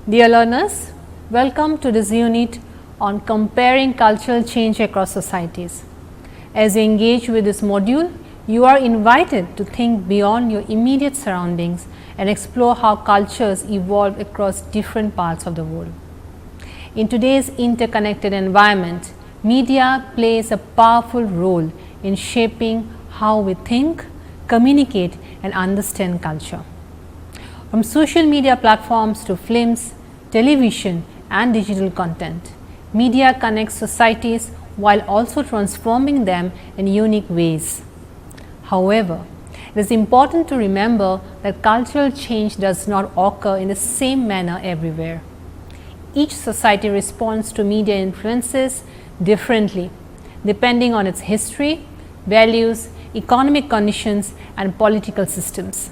Dear learners, welcome to this unit on comparing cultural change across societies. As you engage with this module, you are invited to think beyond your immediate surroundings and explore how cultures evolve across different parts of the world. In today's interconnected environment, media plays a powerful role in shaping how we think, communicate and understand culture. From social media platforms to films, television and digital content, media connects societies while also transforming them in unique ways. However, it is important to remember that cultural change does not occur in the same manner everywhere. Each society responds to media influences differently, depending on its history, values, economic conditions and political systems.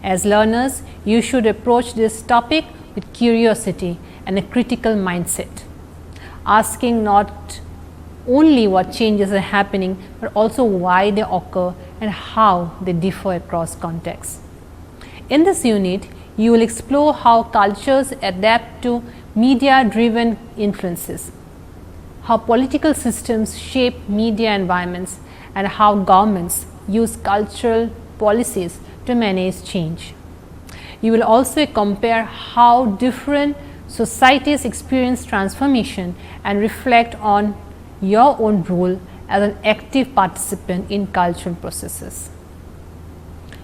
As learners, you should approach this topic with curiosity and a critical mindset, asking not only what changes are happening, but also why they occur and how they differ across contexts. In this unit, you will explore how cultures adapt to media-driven influences, how political systems shape media environments, and how governments use cultural policies to manage change. You will also compare how different societies experience transformation and reflect on your own role as an active participant in cultural processes.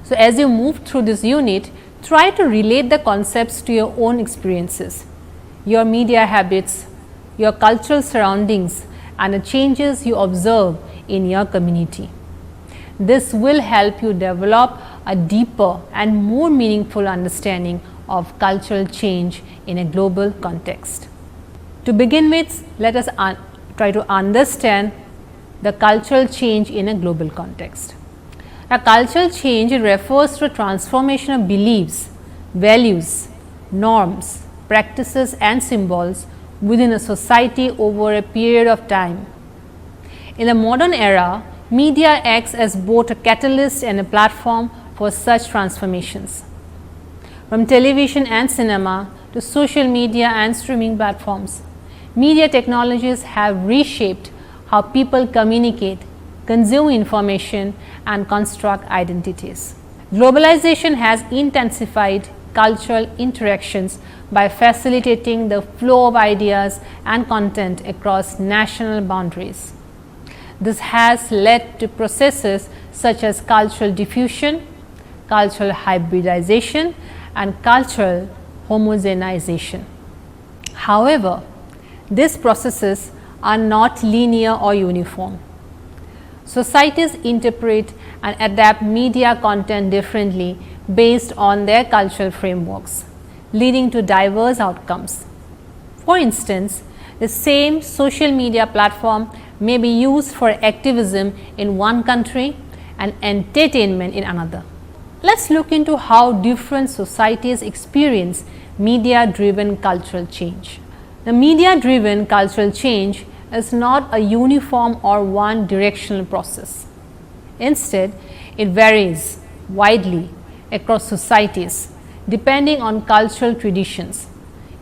So, as you move through this unit, try to relate the concepts to your own experiences, your media habits, your cultural surroundings and the changes you observe in your community. This will help you develop a deeper and more meaningful understanding of cultural change in a global context. To begin with, let us try to understand the cultural change in a global context. Now, cultural change refers to a transformation of beliefs, values, norms, practices and symbols within a society over a period of time. In the modern era, media acts as both a catalyst and a platform for such transformations. From television and cinema to social media and streaming platforms, media technologies have reshaped how people communicate, consume information and construct identities. Globalization has intensified cultural interactions by facilitating the flow of ideas and content across national boundaries. This has led to processes such as cultural diffusion, cultural hybridization and cultural homogenization. However, these processes are not linear or uniform. Societies interpret and adapt media content differently based on their cultural frameworks, leading to diverse outcomes. For instance, the same social media platform may be used for activism in one country and entertainment in another. Let's look into how different societies experience media-driven cultural change. The media-driven cultural change is not a uniform or one-directional process. Instead, it varies widely across societies depending on cultural traditions,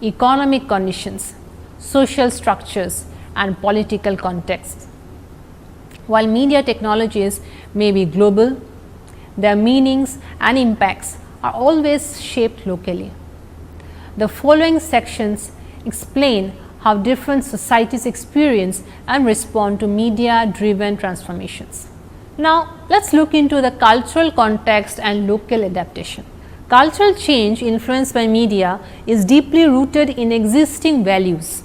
economic conditions, social structures and political contexts. While media technologies may be global, their meanings and impacts are always shaped locally. The following sections explain how different societies experience and respond to media-driven transformations. Now, let's look into the cultural context and local adaptation. Cultural change influenced by media is deeply rooted in existing values,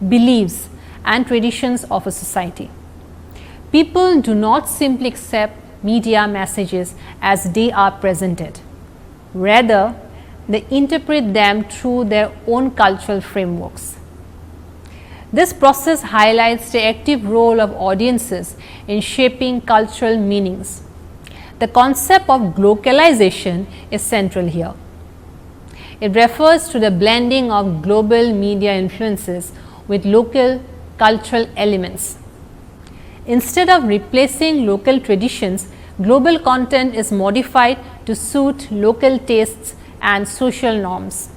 beliefs and traditions of a society. People do not simply accept media messages as they are presented. Rather, they interpret them through their own cultural frameworks. This process highlights the active role of audiences in shaping cultural meanings. The concept of globalization is central here. It refers to the blending of global media influences with local cultural elements. Instead of replacing local traditions, global content is modified to suit local tastes and social norms.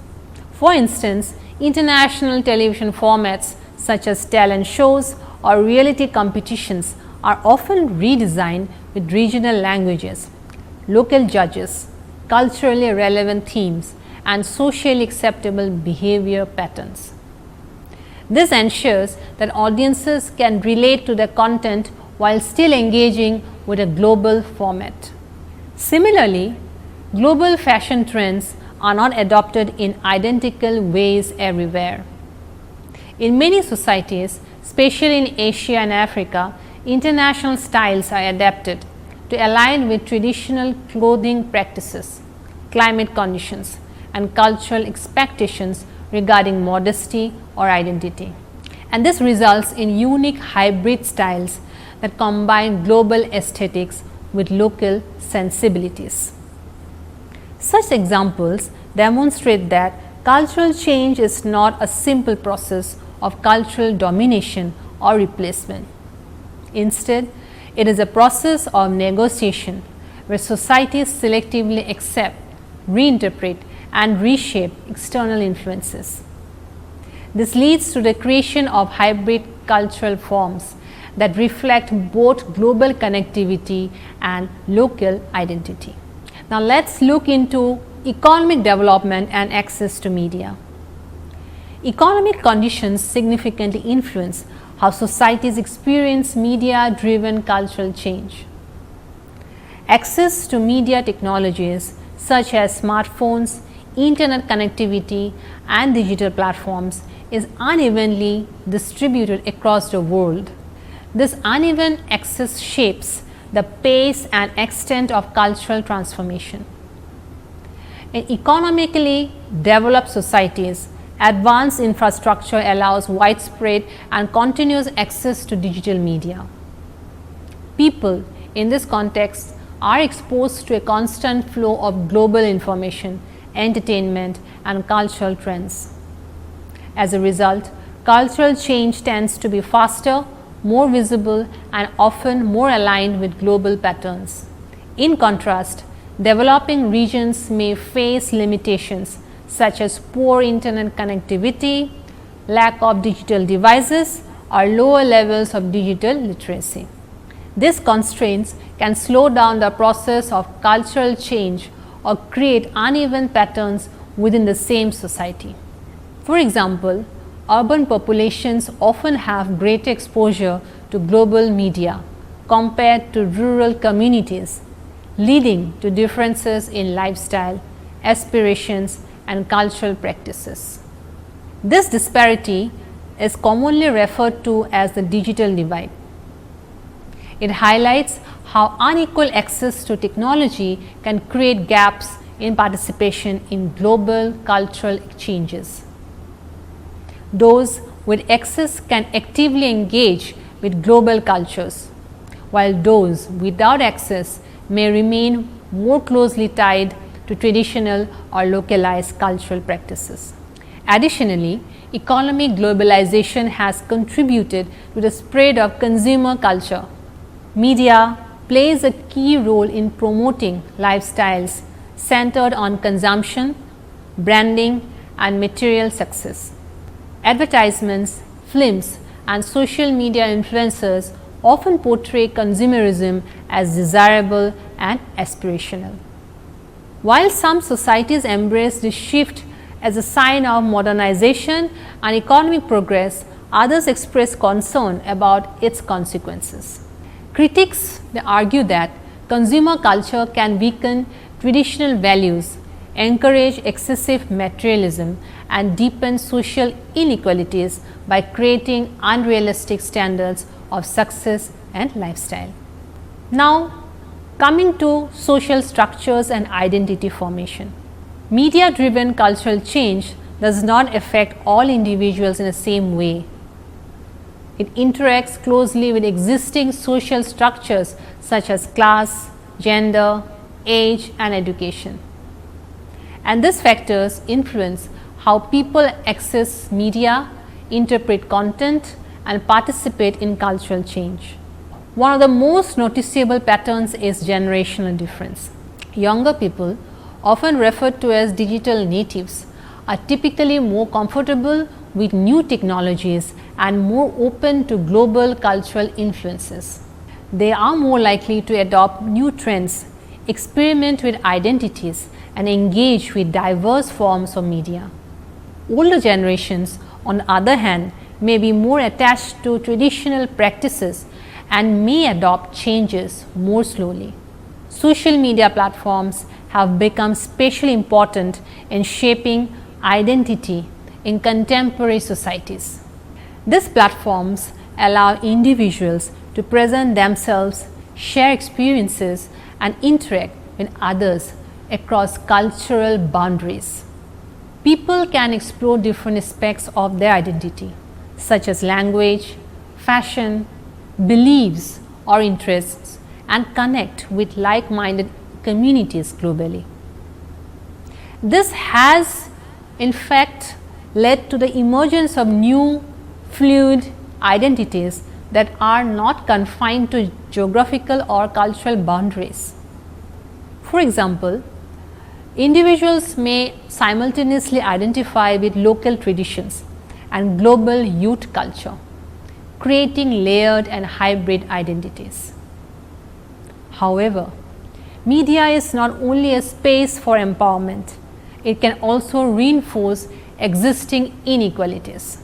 For instance, International television formats such as talent shows or reality competitions are often redesigned with regional languages, local judges, culturally relevant themes, and socially acceptable behavior patterns. This ensures that audiences can relate to the content while still engaging with a global format. Similarly, global fashion trends are not adopted in identical ways everywhere. In many societies, especially in Asia and Africa, international styles are adapted to align with traditional clothing practices, climate conditions, and cultural expectations regarding modesty or identity. And this results in unique hybrid styles that combine global aesthetics with local sensibilities. Such examples demonstrate that cultural change is not a simple process of cultural domination or replacement. Instead, it is a process of negotiation where societies selectively accept, reinterpret, and reshape external influences. This leads to the creation of hybrid cultural forms that reflect both global connectivity and local identity. Now, let us look into economic development and access to media. Economic conditions significantly influence how societies experience media-driven cultural change. Access to media technologies such as smartphones, internet connectivity, and digital platforms is unevenly distributed across the world. This uneven access shapes the pace and extent of cultural transformation. In economically developed societies, advanced infrastructure allows widespread and continuous access to digital media. People in this context are exposed to a constant flow of global information, entertainment, and cultural trends. As a result, cultural change tends to be faster, more visible, and often more aligned with global patterns. In contrast, developing regions may face limitations such as poor internet connectivity, lack of digital devices, or lower levels of digital literacy. These constraints can slow down the process of cultural change or create uneven patterns within the same society. For example, urban populations often have greater exposure to global media compared to rural communities, leading to differences in lifestyle, aspirations, and cultural practices. This disparity is commonly referred to as the digital divide. It highlights how unequal access to technology can create gaps in participation in global cultural exchanges. Those with access can actively engage with global cultures, while those without access may remain more closely tied to traditional or localized cultural practices. Additionally, economic globalization has contributed to the spread of consumer culture. Media plays a key role in promoting lifestyles centered on consumption, branding, and material success. Advertisements, films, and social media influencers often portray consumerism as desirable and aspirational. While some societies embrace this shift as a sign of modernization and economic progress, others express concern about its consequences. Critics may argue that consumer culture can weaken traditional values, encourage excessive materialism, and deepen social inequalities by creating unrealistic standards of success and lifestyle. Now, coming to social structures and identity formation. Media-driven cultural change does not affect all individuals in the same way. It interacts closely with existing social structures such as class, gender, age, and education. And these factors influence how people access media, interpret content, and participate in cultural change. One of the most noticeable patterns is generational difference. Younger people, often referred to as digital natives, are typically more comfortable with new technologies and more open to global cultural influences. They are more likely to adopt new trends, experiment with identities, and engage with diverse forms of media. Older generations, on the other hand, may be more attached to traditional practices and may adopt changes more slowly. Social media platforms have become especially important in shaping identity in contemporary societies. These platforms allow individuals to present themselves, share experiences, and interact with others across cultural boundaries. People can explore different aspects of their identity, such as language, fashion, beliefs, or interests, and connect with like-minded communities globally. This has, in fact, led to the emergence of new fluid identities that are not confined to geographical or cultural boundaries. For example, individuals may simultaneously identify with local traditions and global youth culture, creating layered and hybrid identities. However, media is not only a space for empowerment, it can also reinforce existing inequalities.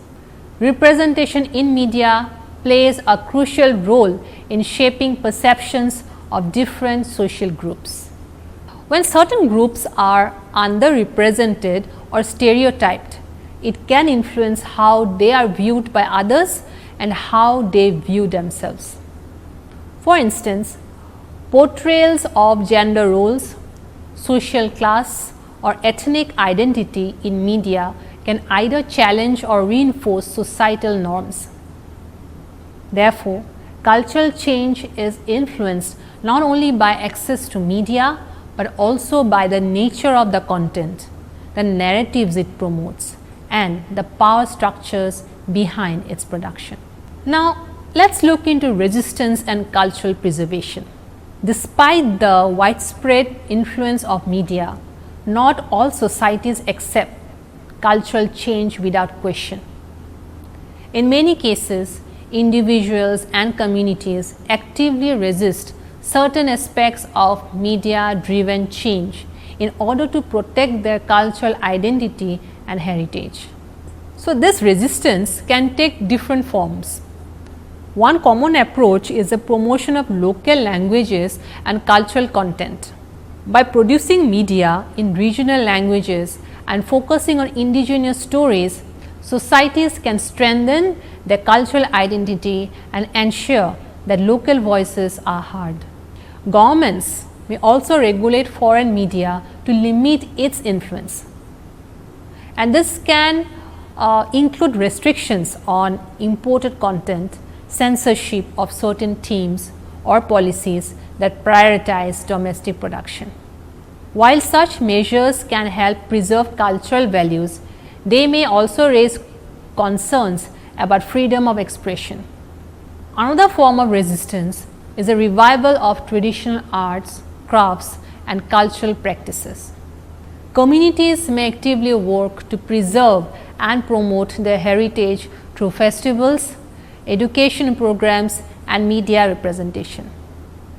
Representation in media plays a crucial role in shaping perceptions of different social groups. When certain groups are underrepresented or stereotyped, it can influence how they are viewed by others and how they view themselves. For instance, portrayals of gender roles, social class, or ethnic identity in media can either challenge or reinforce societal norms. Therefore, cultural change is influenced not only by access to media, but also by the nature of the content, the narratives it promotes, and the power structures behind its production. Now, let's look into resistance and cultural preservation. Despite the widespread influence of media, not all societies accept cultural change without question. In many cases, individuals and communities actively resist certain aspects of media-driven change in order to protect their cultural identity and heritage. So, this resistance can take different forms. One common approach is the promotion of local languages and cultural content. By producing media in regional languages and focusing on indigenous stories, societies can strengthen their cultural identity and ensure that local voices are heard. Governments may also regulate foreign media to limit its influence, and this can include restrictions on imported content, censorship of certain themes, or policies that prioritize domestic production. While such measures can help preserve cultural values, they may also raise concerns about freedom of expression. Another form of resistance is a revival of traditional arts, crafts, and cultural practices. Communities may actively work to preserve and promote their heritage through festivals, education programs, and media representation.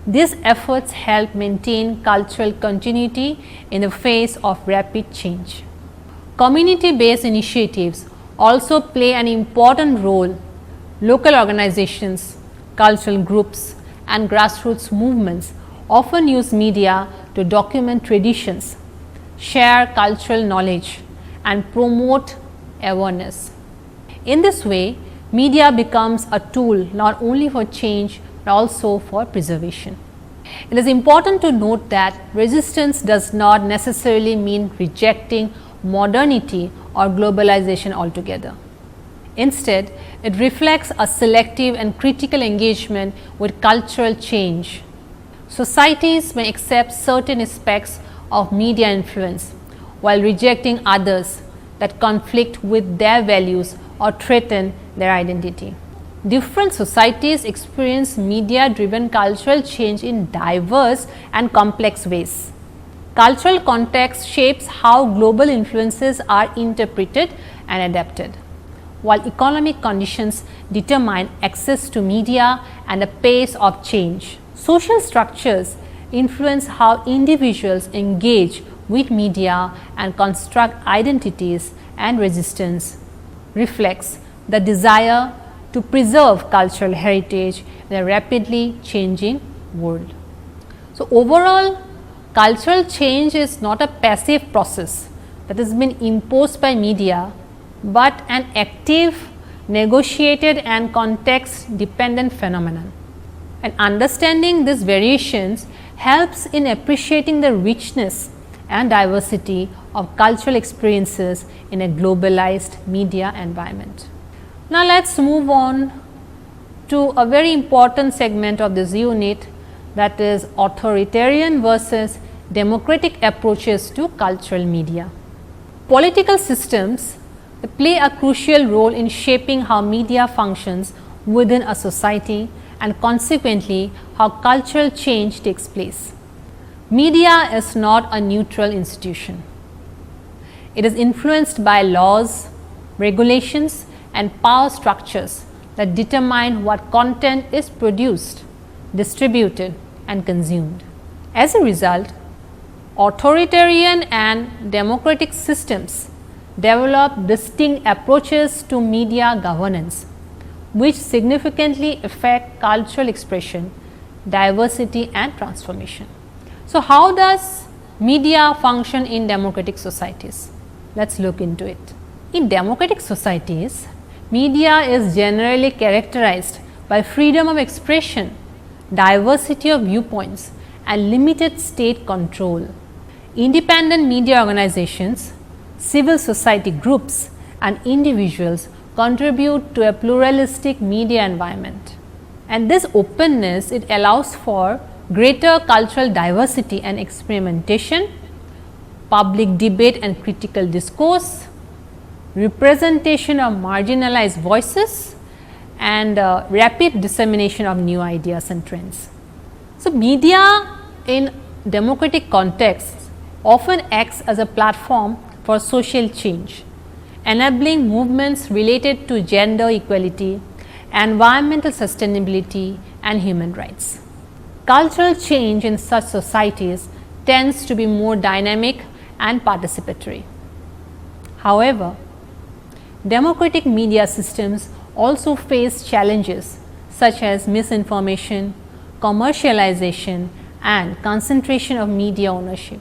These efforts help maintain cultural continuity in the face of rapid change. Community-based initiatives also play an important role. Local organizations, cultural groups, and grassroots movements often use media to document traditions, share cultural knowledge, and promote awareness. In this way, media becomes a tool not only for change but also for preservation. It is important to note that resistance does not necessarily mean rejecting modernity or globalization altogether. Instead, it reflects a selective and critical engagement with cultural change. Societies may accept certain aspects of media influence while rejecting others that conflict with their values or threaten their identity. Different societies experience media-driven cultural change in diverse and complex ways. Cultural context shapes how global influences are interpreted and adapted, while economic conditions determine access to media and the pace of change. Social structures influence how individuals engage with media and construct identities, and resistance reflects the desire to preserve cultural heritage in a rapidly changing world. So, overall, cultural change is not a passive process that has been imposed by media, but an active, negotiated and context dependent phenomenon. And understanding these variations helps in appreciating the richness and diversity of cultural experiences in a globalized media environment. Now, let us move on to a very important segment of this unit, that is authoritarian versus democratic approaches to cultural media. Political systems play a crucial role in shaping how media functions within a society and consequently how cultural change takes place. Media is not a neutral institution. It is influenced by laws, regulations and power structures that determine what content is produced, distributed and consumed. As a result, authoritarian and democratic systems develop distinct approaches to media governance, which significantly affect cultural expression, diversity and transformation. So, how does media function in democratic societies? Let us look into it. In democratic societies, media is generally characterized by freedom of expression, diversity of viewpoints and limited state control. Independent media organizations, civil society groups and individuals contribute to a pluralistic media environment. And this openness, it allows for greater cultural diversity and experimentation, public debate and critical discourse, representation of marginalized voices and rapid dissemination of new ideas and trends. So, media in democratic contexts often acts as a platform for social change, enabling movements related to gender equality, environmental sustainability and human rights. Cultural change in such societies tends to be more dynamic and participatory. However, democratic media systems also face challenges such as misinformation, commercialization and concentration of media ownership.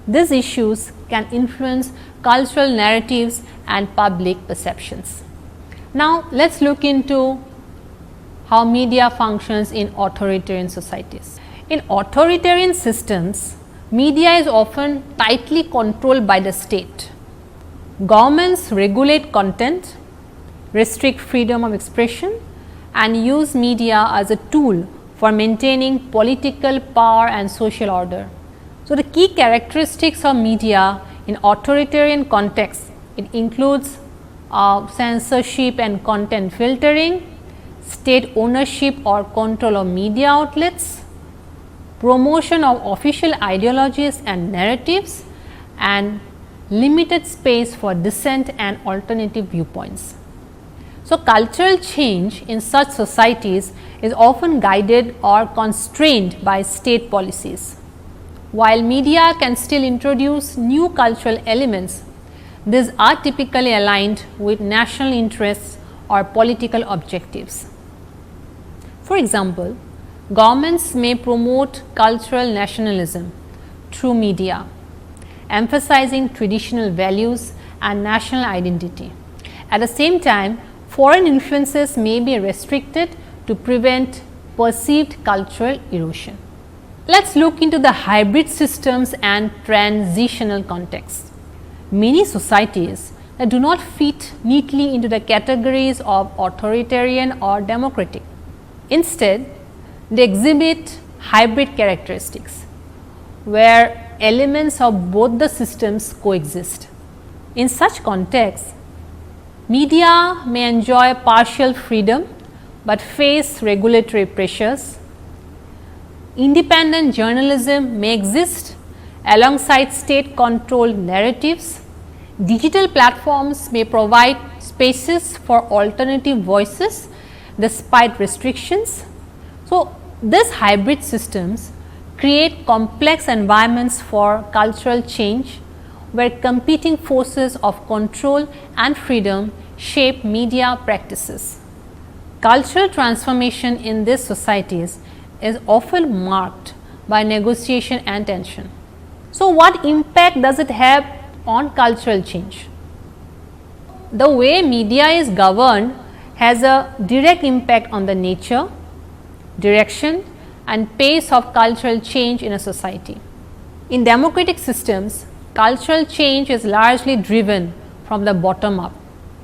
These issues can influence cultural narratives and public perceptions. Now, let us look into how media functions in authoritarian societies. In authoritarian systems, media is often tightly controlled by the state. Governments regulate content, restrict freedom of expression and use media as a tool for maintaining political power and social order. So, the key characteristics of media in authoritarian contexts, it includes censorship and content filtering, state ownership or control of media outlets, promotion of official ideologies and narratives and limited space for dissent and alternative viewpoints. So, cultural change in such societies is often guided or constrained by state policies. While media can still introduce new cultural elements, these are typically aligned with national interests or political objectives. For example, governments may promote cultural nationalism through media, emphasizing traditional values and national identity. At the same time, foreign influences may be restricted to prevent perceived cultural erosion. Let us look into the hybrid systems and transitional contexts. Many societies that do not fit neatly into the categories of authoritarian or democratic. Instead, they exhibit hybrid characteristics, where elements of both the systems coexist. In such contexts, media may enjoy partial freedom, but face regulatory pressures. Independent journalism may exist alongside state controlled narratives. Digital platforms may provide spaces for alternative voices despite restrictions. So, these hybrid systems create complex environments for cultural change, where competing forces of control and freedom shape media practices. Cultural transformation in these societies is often marked by negotiation and tension. So, what impact does it have on cultural change? The way media is governed has a direct impact on the nature, direction and pace of cultural change in a society. In democratic systems, cultural change is largely driven from the bottom up.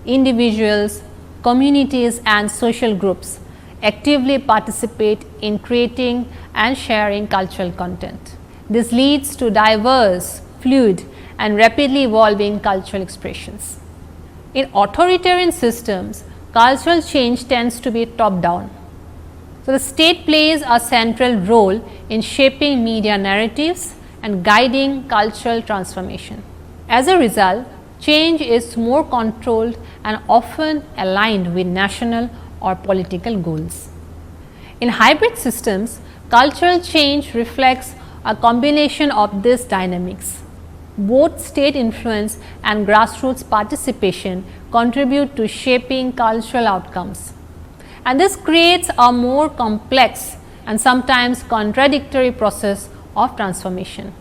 Individuals, communities and social groups actively participate in creating and sharing cultural content. This leads to diverse, fluid and rapidly evolving cultural expressions. In authoritarian systems, cultural change tends to be top down. So, the state plays a central role in shaping media narratives and guiding cultural transformation. As a result, change is more controlled and often aligned with national or political goals. In hybrid systems, cultural change reflects a combination of these dynamics. Both state influence and grassroots participation contribute to shaping cultural outcomes, and this creates a more complex and sometimes contradictory process of transformation.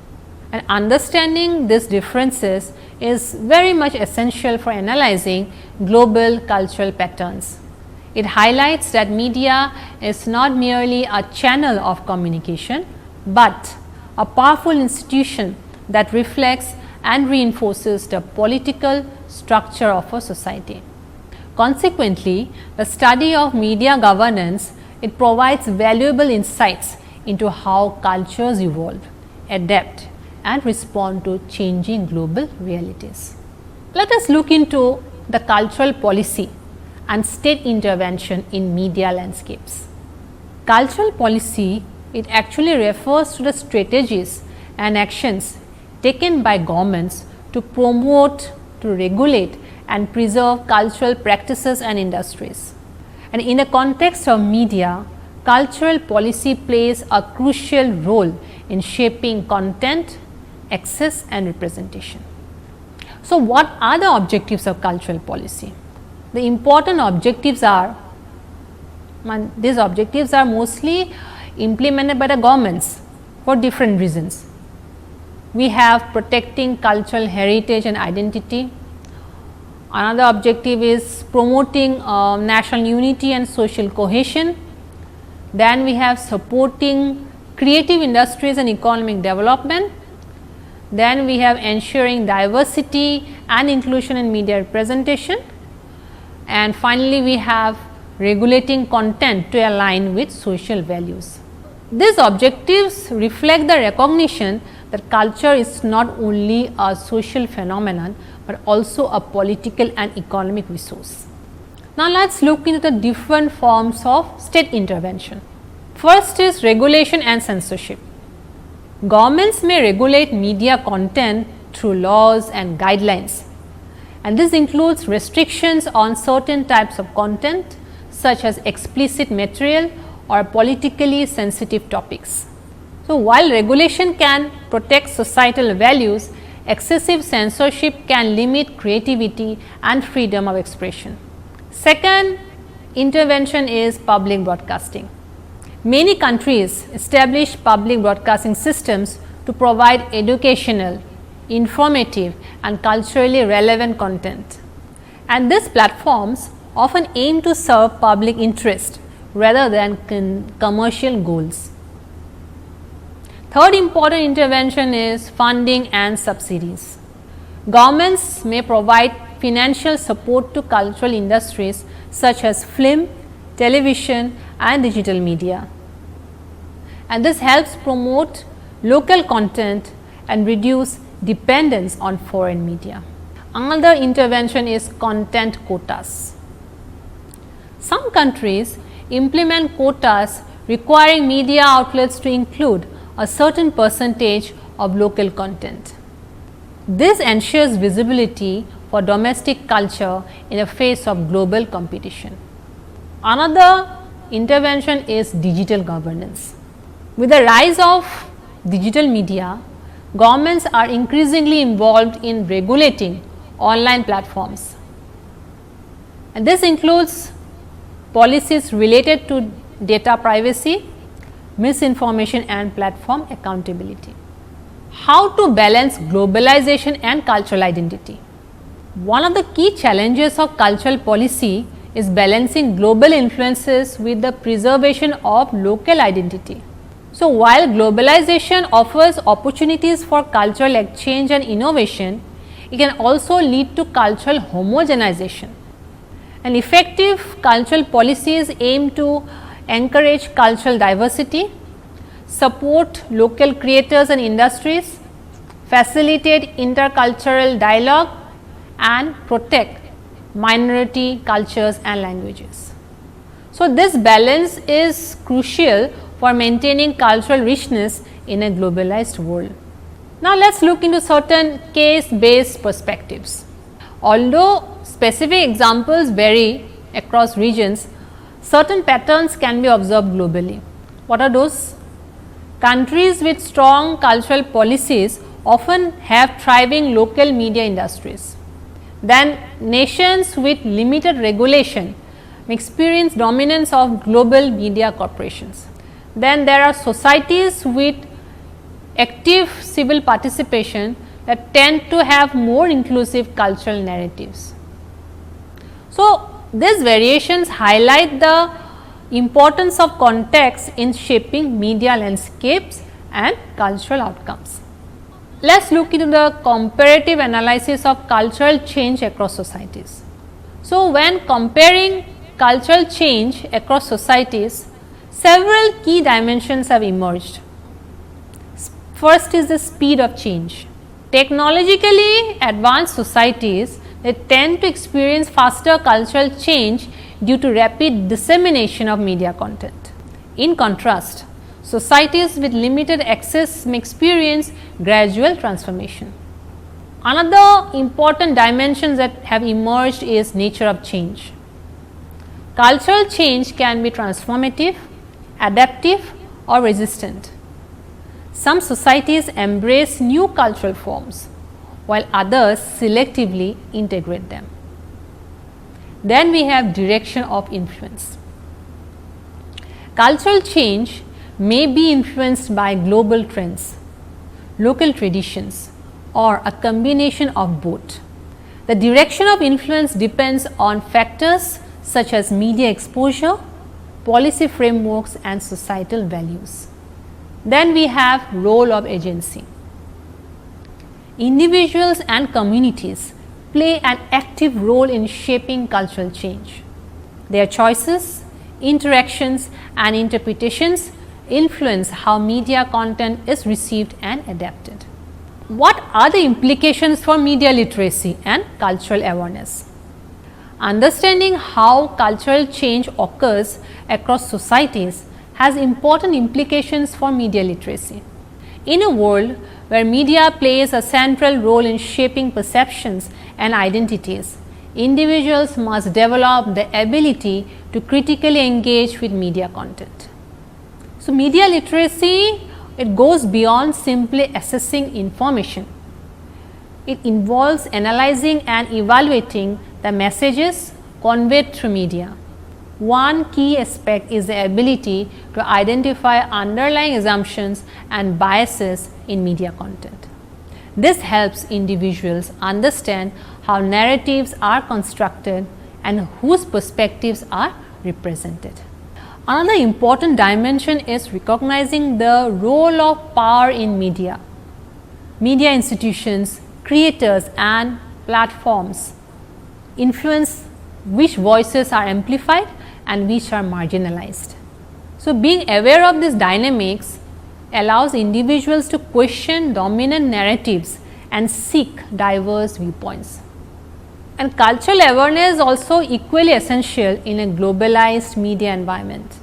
And understanding these differences is very much essential for analyzing global cultural patterns. It highlights that media is not merely a channel of communication, but a powerful institution that reflects and reinforces the political structure of a society. Consequently, the study of media governance, it provides valuable insights into how cultures evolve, adapt and respond to changing global realities. Let us look into the cultural policy and state intervention in media landscapes. Cultural policy, it actually refers to the strategies and actions taken by governments to promote, to regulate and preserve cultural practices and industries. And in the context of media, cultural policy plays a crucial role in shaping content, access and representation. So, what are the objectives of cultural policy? The important objectives are, these objectives are mostly implemented by the governments for different reasons. We have protecting cultural heritage and identity. Another objective is promoting national unity and social cohesion. Then we have supporting creative industries and economic development. Then we have ensuring diversity and inclusion in media representation. And finally, we have regulating content to align with social values. These objectives reflect the recognition that culture is not only a social phenomenon, but also a political and economic resource. Now, let us look into the different forms of state intervention. First is regulation and censorship. Governments may regulate media content through laws and guidelines, and this includes restrictions on certain types of content such as explicit material or politically sensitive topics. So, while regulation can protect societal values, excessive censorship can limit creativity and freedom of expression. Second intervention is public broadcasting. Many countries establish public broadcasting systems to provide educational, informative and culturally relevant content, and these platforms often aim to serve public interest rather than commercial goals. Third important intervention is funding and subsidies. Governments may provide financial support to cultural industries such as film, television and digital media, and this helps promote local content and reduce dependence on foreign media. Another intervention is content quotas. Some countries implement quotas requiring media outlets to include a certain percentage of local content. This ensures visibility for domestic culture in the face of global competition. Another intervention is digital governance. With the rise of digital media, governments are increasingly involved in regulating online platforms. And this includes policies related to data privacy, misinformation and platform accountability. How to balance globalization and cultural identity? One of the key challenges of cultural policy is balancing global influences with the preservation of local identity. So, while globalization offers opportunities for cultural exchange and innovation, it can also lead to cultural homogenization. And effective cultural policies aim to encourage cultural diversity, support local creators and industries, facilitate intercultural dialogue and protect minority cultures and languages. So, this balance is crucial for maintaining cultural richness in a globalized world. Now, let us look into certain case based perspectives. Although specific examples vary across regions, certain patterns can be observed globally. What are those? Countries with strong cultural policies often have thriving local media industries. Then nations with limited regulation experience dominance of global media corporations. Then there are societies with active civil participation that tend to have more inclusive cultural narratives. So, these variations highlight the importance of context in shaping media landscapes and cultural outcomes. Let us look into the comparative analysis of cultural change across societies. So, when comparing cultural change across societies, several key dimensions have emerged. First is the speed of change. Technologically advanced societies, they tend to experience faster cultural change due to rapid dissemination of media content. In contrast, societies with limited access may experience gradual transformation. Another important dimension that have emerged is nature of change. Cultural change can be transformative, adaptive or resistant. Some societies embrace new cultural forms, while others selectively integrate them. Then we have direction of influence. Cultural change may be influenced by global trends, local traditions or a combination of both. The direction of influence depends on factors such as media exposure, policy frameworks and societal values. Then we have role of agency. Individuals and communities play an active role in shaping cultural change. Their choices, interactions and interpretations influence how media content is received and adapted. What are the implications for media literacy and cultural awareness? Understanding how cultural change occurs across societies has important implications for media literacy. In a world where media plays a central role in shaping perceptions and identities, individuals must develop the ability to critically engage with media content. So, media literacy, it goes beyond simply assessing information. It involves analyzing and evaluating the messages conveyed through media. One key aspect is the ability to identify underlying assumptions and biases in media content. This helps individuals understand how narratives are constructed and whose perspectives are represented. Another important dimension is recognizing the role of power in media. Media institutions, creators and platforms influence which voices are amplified and which are marginalized. So, being aware of these dynamics allows individuals to question dominant narratives and seek diverse viewpoints. And cultural awareness is also equally essential in a globalized media environment.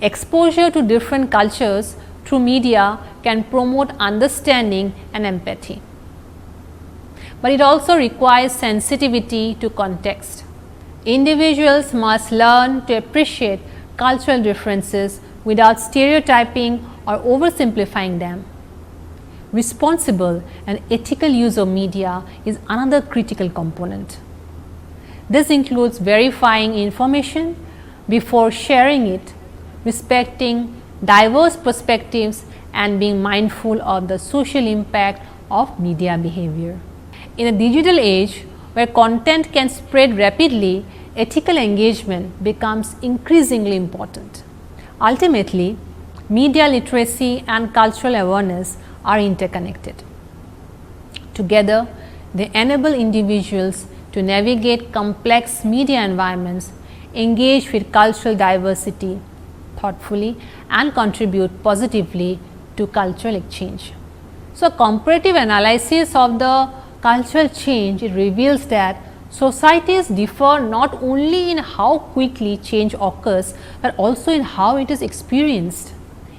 Exposure to different cultures through media can promote understanding and empathy. But it also requires sensitivity to context. Individuals must learn to appreciate cultural differences without stereotyping or oversimplifying them. Responsible and ethical use of media is another critical component. This includes verifying information before sharing it, respecting diverse perspectives, and being mindful of the social impact of media behavior. In a digital age where content can spread rapidly, ethical engagement becomes increasingly important. Ultimately, media literacy and cultural awareness are interconnected. Together, they enable individuals to navigate complex media environments, engage with cultural diversity thoughtfully, and contribute positively to cultural exchange. So, comparative analysis of the cultural change, it reveals that societies differ not only in how quickly change occurs, but also in how it is experienced,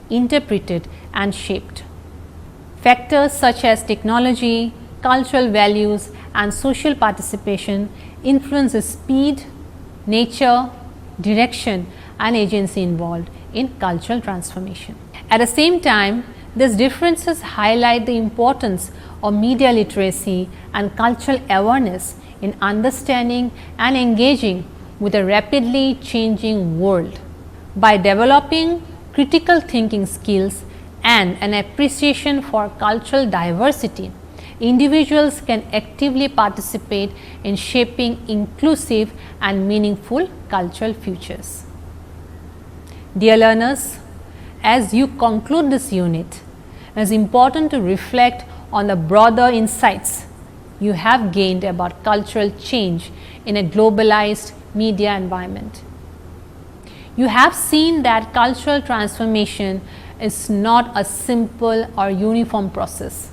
interpreted, and shaped. Factors such as technology, cultural values, and social participation influence the speed, nature, direction, and agency involved in cultural transformation. At the same time, these differences highlight the importance of media literacy and cultural awareness in understanding and engaging with a rapidly changing world. By developing critical thinking skills and an appreciation for cultural diversity, individuals can actively participate in shaping inclusive and meaningful cultural futures. Dear learners, as you conclude this unit, it is important to reflect on the broader insights you have gained about cultural change in a globalized media environment. You have seen that cultural transformation is not a simple or uniform process.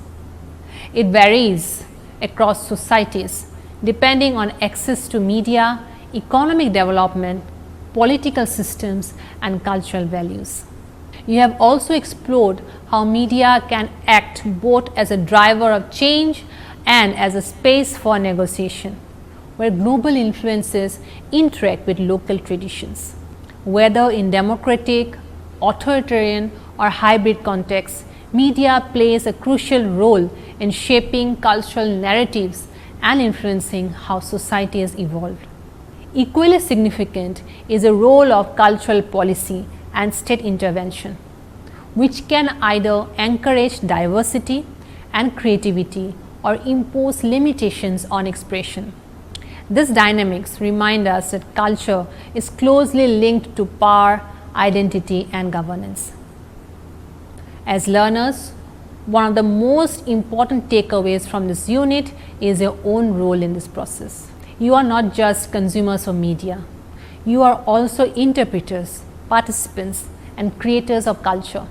It varies across societies depending on access to media, economic development, political systems, and cultural values. You have also explored how media can act both as a driver of change and as a space for negotiation, where global influences interact with local traditions. Whether in democratic, authoritarian, or hybrid contexts, media plays a crucial role in shaping cultural narratives and influencing how society has evolved. Equally significant is the role of cultural policy and state intervention, which can either encourage diversity and creativity or impose limitations on expression. These dynamics remind us that culture is closely linked to power, identity, and governance. As learners, one of the most important takeaways from this unit is your own role in this process. You are not just consumers of media, you are also interpreters, participants, and creators of culture.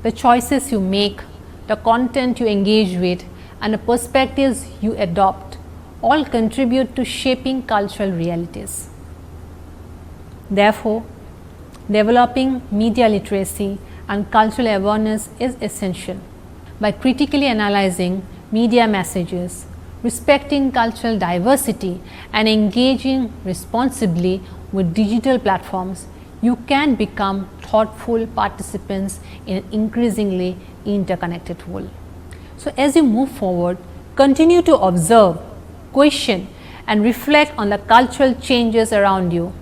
The choices you make, the content you engage with, and the perspectives you adopt all contribute to shaping cultural realities. Therefore, developing media literacy and cultural awareness is essential. By critically analyzing media messages, respecting cultural diversity, and engaging responsibly with digital platforms, you can become thoughtful participants in an increasingly interconnected world. So, as you move forward, continue to observe, question, and reflect on the cultural changes around you.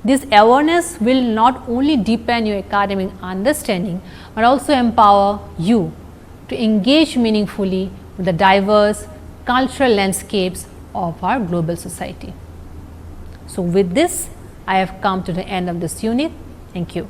This awareness will not only deepen your academic understanding, but also empower you to engage meaningfully with the diverse cultural landscapes of our global society. So, with this, I have come to the end of this unit. Thank you.